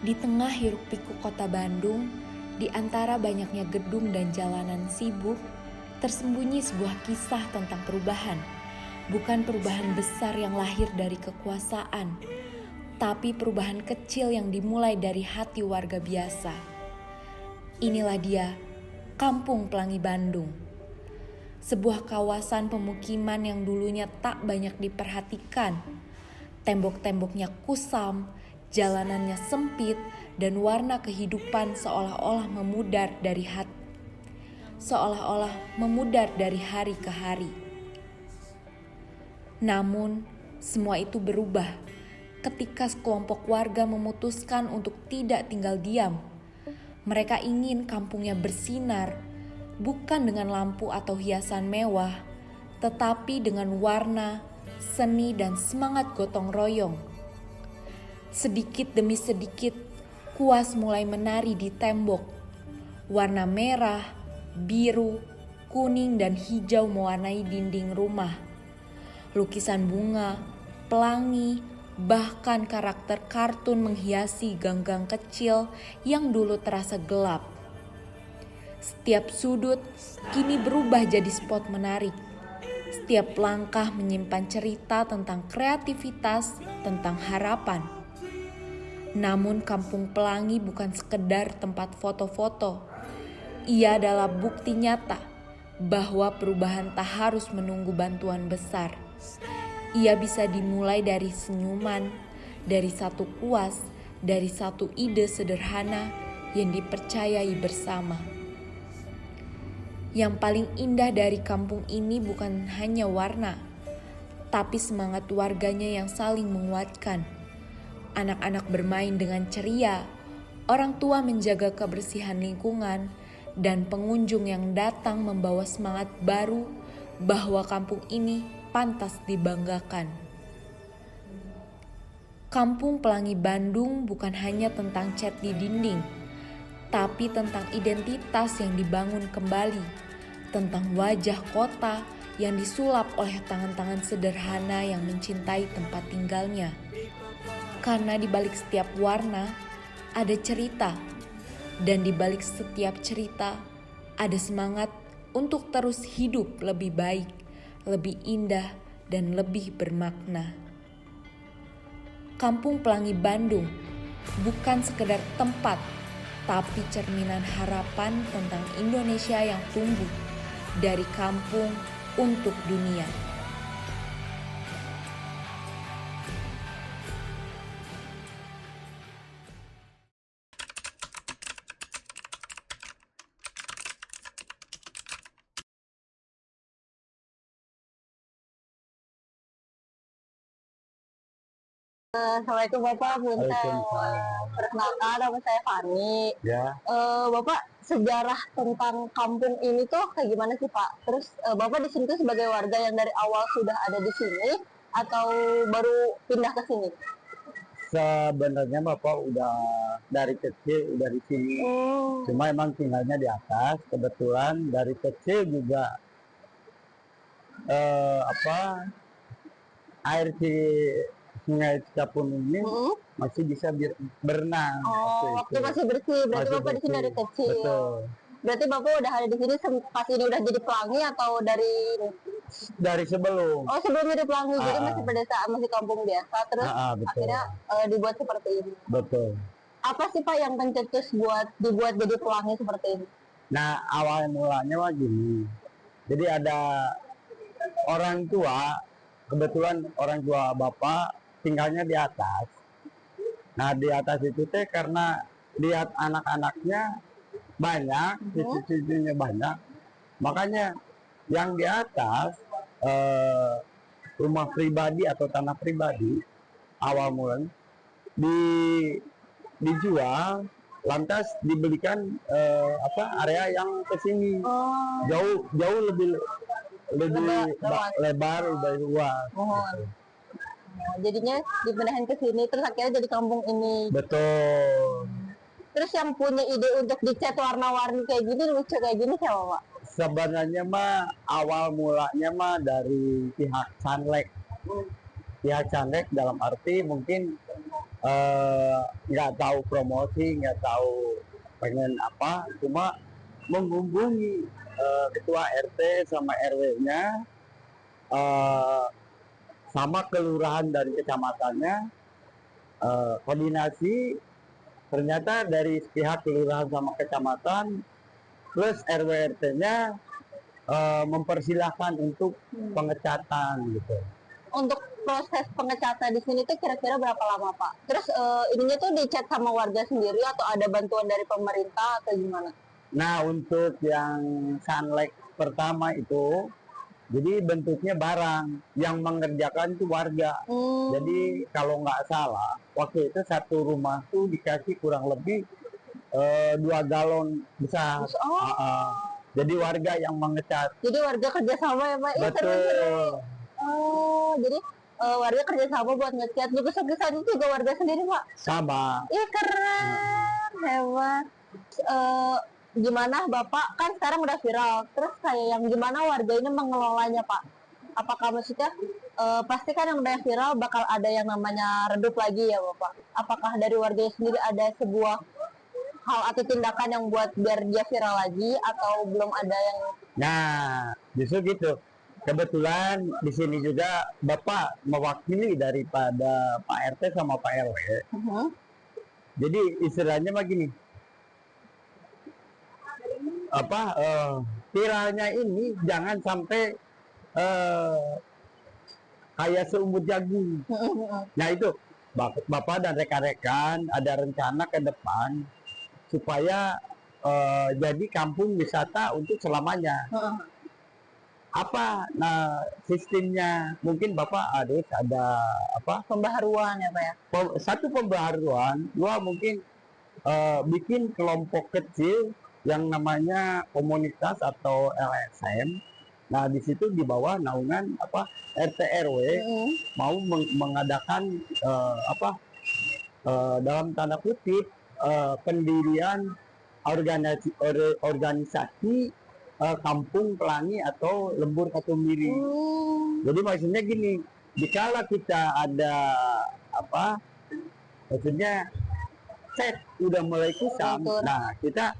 Di tengah hiruk-pikuk kota Bandung, di antara banyaknya gedung dan jalanan sibuk, tersembunyi sebuah kisah tentang perubahan. Bukan perubahan besar yang lahir dari kekuasaan, tapi perubahan kecil yang dimulai dari hati warga biasa. Inilah dia, Kampung Pelangi Bandung. Sebuah kawasan pemukiman yang dulunya tak banyak diperhatikan. Tembok-temboknya kusam, jalanannya sempit, dan warna kehidupan seolah-olah memudar dari hari ke hari. Namun, semua itu berubah ketika sekelompok warga memutuskan untuk tidak tinggal diam. Mereka ingin kampungnya bersinar, bukan dengan lampu atau hiasan mewah, tetapi dengan warna, seni, dan semangat gotong royong. Sedikit demi sedikit, kuas mulai menari di tembok. Warna merah, biru, kuning, dan hijau mewarnai dinding rumah. Lukisan bunga, pelangi, bahkan karakter kartun menghiasi gang-gang kecil yang dulu terasa gelap. Setiap sudut kini berubah jadi spot menarik. Setiap langkah menyimpan cerita tentang kreativitas, tentang harapan. Namun Kampung Pelangi bukan sekedar tempat foto-foto. Ia adalah bukti nyata bahwa perubahan tak harus menunggu bantuan besar. Ia bisa dimulai dari senyuman, dari satu kuas, dari satu ide sederhana yang dipercayai bersama. Yang paling indah dari kampung ini bukan hanya warna, tapi semangat warganya yang saling menguatkan. Anak-anak bermain dengan ceria, orang tua menjaga kebersihan lingkungan, dan pengunjung yang datang membawa semangat baru bahwa kampung ini pantas dibanggakan. Kampung Pelangi Bandung bukan hanya tentang cat di dinding, tapi tentang identitas yang dibangun kembali, tentang wajah kota yang disulap oleh tangan-tangan sederhana yang mencintai tempat tinggalnya. Karena di balik setiap warna ada cerita, dan di balik setiap cerita ada semangat untuk terus hidup lebih baik, lebih indah, dan lebih bermakna. Kampung Pelangi Bandung bukan sekedar tempat, tapi cerminan harapan tentang Indonesia yang tumbuh dari kampung untuk dunia. Assalamualaikum Bapak, Punten. Waalaikumsalam. Perkenalkan, nama saya Fani. Ya, Bapak, sejarah tentang kampung ini tuh kayak gimana sih Pak? Terus Bapak di sini tuh sebagai warga yang dari awal sudah ada di sini atau baru pindah ke sini? sebenarnya Bapak udah dari kecil udah di sini. Cuma emang tinggalnya di atas. Kebetulan dari kecil juga apa air di Sungai Cikapundung ini masih bisa berenang. Waktu masih bersih, berarti Masih Bapak di sini dari bersih. kecil. Betul. Berarti Bapak udah ada di sini pas ini udah jadi pelangi atau dari Dari sebelum. sebelum jadi pelangi, jadi masih Ah, pedesaan, masih kampung biasa, terus betul. akhirnya dibuat seperti ini. Betul. Apa sih Pak yang pencetus buat dibuat jadi pelangi seperti ini? Nah, awal mulanya mah gini. Jadi ada orang tua, kebetulan orang tua bapak tinggalnya di atas. Nah, di atas itu teh karena lihat anak-anaknya banyak, cucu-cucunya banyak, makanya yang di atas rumah pribadi atau tanah pribadi awal mulanya di dijual, lantas dibelikan area yang ke sini jauh jauh lebih lebar, lebih luas. Gitu. Jadinya dipindahin ke sini, terus akhirnya jadi kampung ini. Betul. Terus yang punya ide untuk dicat warna-warni kayak gini, lucu kayak gini siapa Pak? Sebenarnya mah awal mulanya mah dari pihak Canlek. Pihak Canlek dalam arti mungkin nggak tahu promosi, nggak tahu pengen apa, cuma menghubungi ketua RT sama RW-nya, sama kelurahan dan kecamatannya, koordinasi. Ternyata dari pihak kelurahan sama kecamatan plus RW RT-nya mempersilahkan untuk pengecatan gitu. Untuk proses pengecatan di sini tuh kira-kira berapa lama Pak? Terus ininya tuh dicat sama warga sendiri atau ada bantuan dari pemerintah atau gimana? Nah, untuk yang Sunlek pertama itu, jadi bentuknya barang, yang mengerjakan itu warga. Jadi kalau nggak salah, waktu itu satu rumah tuh dikasih kurang lebih 2 galon besar. Jadi warga yang mengecat. Jadi warga kerjasama ya Pak? Betul. Oh, jadi warga kerjasama buat ngecat. Lukisan-lukisan itu juga warga sendiri Pak? Sama. Ih keren, hebat. Gimana Bapak, kan sekarang udah viral, terus kayak yang gimana warga ini mengelolanya Pak? Apakah maksudnya, pasti kan yang udah viral bakal ada yang namanya redup lagi ya Bapak? Apakah dari warga sendiri ada sebuah hal atau tindakan yang buat biar dia viral lagi atau belum ada yang... Nah, justru gitu. Kebetulan di sini juga Bapak mewakili daripada Pak RT sama Pak RW. Jadi istilahnya begini, viralnya ini jangan sampai kayak seumur jagung. Nah itu Bapak dan rekan-rekan ada rencana ke depan supaya jadi kampung wisata untuk selamanya. Nah sistemnya mungkin Bapak harus ada pembaharuan ya Pak ya? Satu pembaharuan, dua mungkin bikin kelompok kecil yang namanya komunitas atau LSM. Nah di situ di bawah naungan RT RW mau mengadakan dalam tanda kutip pendirian organisasi kampung pelangi atau lembur Katumbiri. Jadi maksudnya gini, dikala kita ada maksudnya set udah mulai kusam, nah kita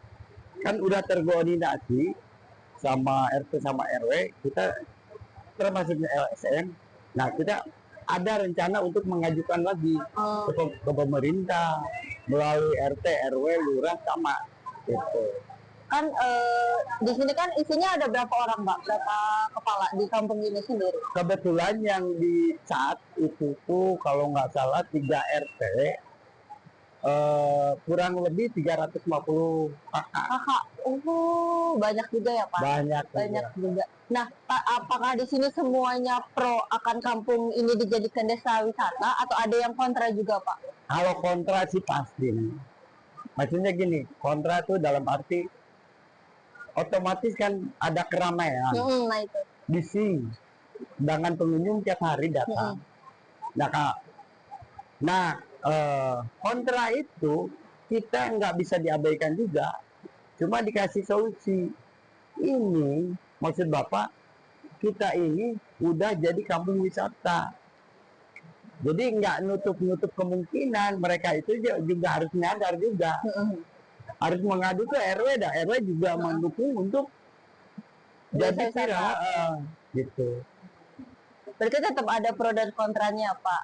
kan udah terkoordinasi sama RT sama RW, kita termasuknya LSM. Nah kita ada rencana untuk mengajukan lagi ke pemerintah melalui RT RW lurah sama gitu. Kan di sini kan isinya ada berapa orang Mbak? Berapa kepala di kampung ini sendiri? Kebetulan yang di saat itu tuh kalau nggak salah 3 RT kurang lebih 350 kakak. Banyak juga ya Pak? Banyak juga. Nah Pak, apakah di sini semuanya pro akan kampung ini dijadikan desa wisata atau ada yang kontra juga Pak? Kalau kontra sih pasti. Maksudnya gini, kontra tuh dalam arti otomatis kan ada keramaian, nah itu bising, dengan pengunjung tiap hari datang. Nah, kontra itu kita nggak bisa diabaikan juga, cuma dikasih solusi. Ini maksud Bapak, kita ini udah jadi kampung wisata, jadi nggak nutup kemungkinan mereka itu juga harus nyadar juga. Harus mengadu ke RW, dan RW juga mendukung untuk jadi viral gitu. Berarti tetap ada pro dan kontranya Pak.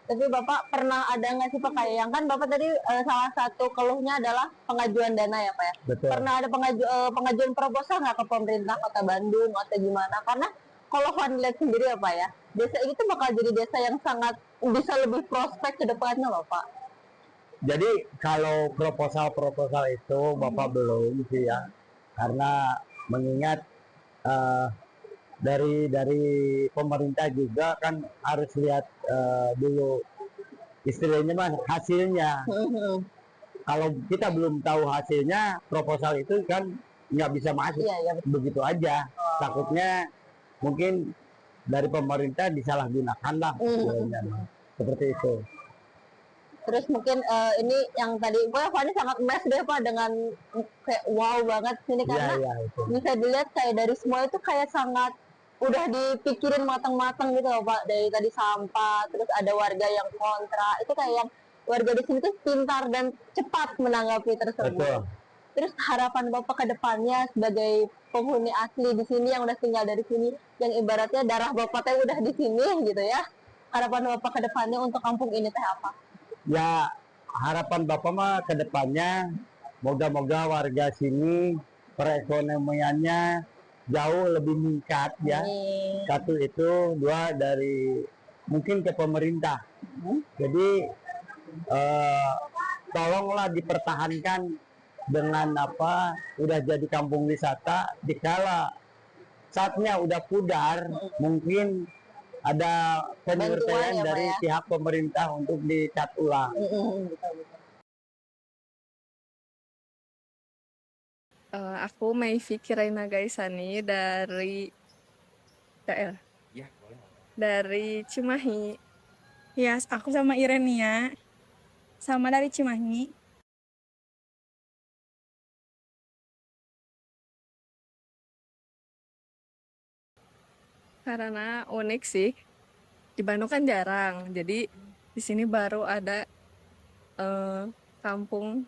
Tapi Bapak pernah ada nggak sih Pak kayak yang kan Bapak tadi salah satu keluhnya adalah pengajuan dana ya Pak ya? Betul. Pernah ada pengajuan proposal nggak ke pemerintah Kota Bandung atau gimana? Karena kalau Van lihat sendiri ya Pak ya, desa ini tuh bakal jadi desa yang sangat bisa lebih prospek ke depannya loh Pak. Jadi kalau proposal itu Bapak belum sih ya, karena mengingat dari pemerintah juga kan harus lihat dulu istilahnya mas hasilnya. Kalau kita belum tahu hasilnya, proposal itu kan nggak bisa masuk begitu aja. Takutnya mungkin dari pemerintah disalahgunakan lah, seperti itu. Terus mungkin ini yang tadi Fani sangat mes deh Pak dengan kayak wow banget sini karena bisa dilihat kayak dari semua itu kayak sangat udah dipikirin matang-matang gitu loh Pak, dari tadi sampah, terus ada warga yang kontra, itu kayak yang warga di sini tuh pintar dan cepat menanggapi tersebut. Betul. Terus harapan Bapak ke depannya sebagai penghuni asli di sini yang udah tinggal dari sini, yang ibaratnya darah Bapak teh udah di sini gitu ya. Harapan Bapak ke depannya untuk kampung ini teh apa? Ya, harapan Bapak mah ke depannya moga-moga warga sini perekonomiannya jauh lebih meningkat ya. Amin. Satu itu, dua dari mungkin ke pemerintah. Jadi tolonglah dipertahankan dengan apa udah jadi kampung wisata. Dikala saatnya udah pudar, mungkin ada penyelesaian Bantuan ya, Pak, dari ya? pihak pemerintah untuk dicat ulang. Betul, betul. Aku Meivi Kiraina Gaisani dari daerah dari Cimahi. Ya, aku sama Irenia, sama dari Cimahi. Karena unik sih, di Bandung kan jarang, jadi di sini baru ada eh, kampung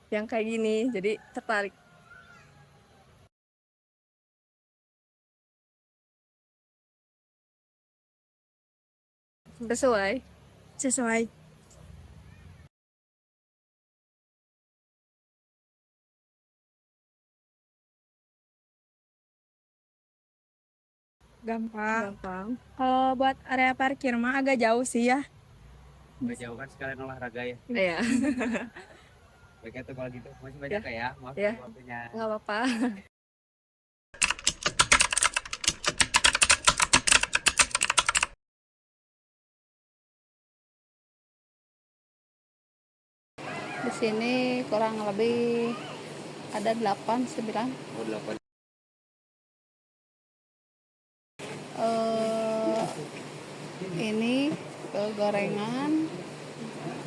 yang kayak gini, jadi tertarik. Sesuai. Sesuai. Gampang. Gampang. Kalau buat area parkir mah agak jauh sih ya. Nggak jauh kan sekalian olahraga ya. Iya. Baiknya tuh kalau gitu. Masih banyak ya. Maaf Ya. waktunya. Nggak apa-apa. Di sini kurang lebih ada 8, 9. Oh, 8. Ini gorengan,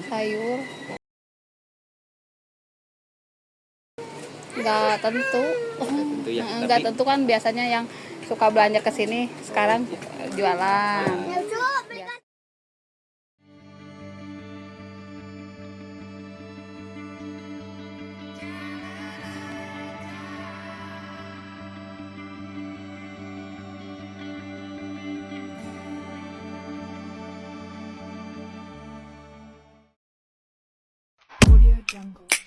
sayur. Nggak tentu. Tentu ya. Nggak tentu kan biasanya yang suka belanja ke sini sekarang jualan. Ya. Audio Jungle.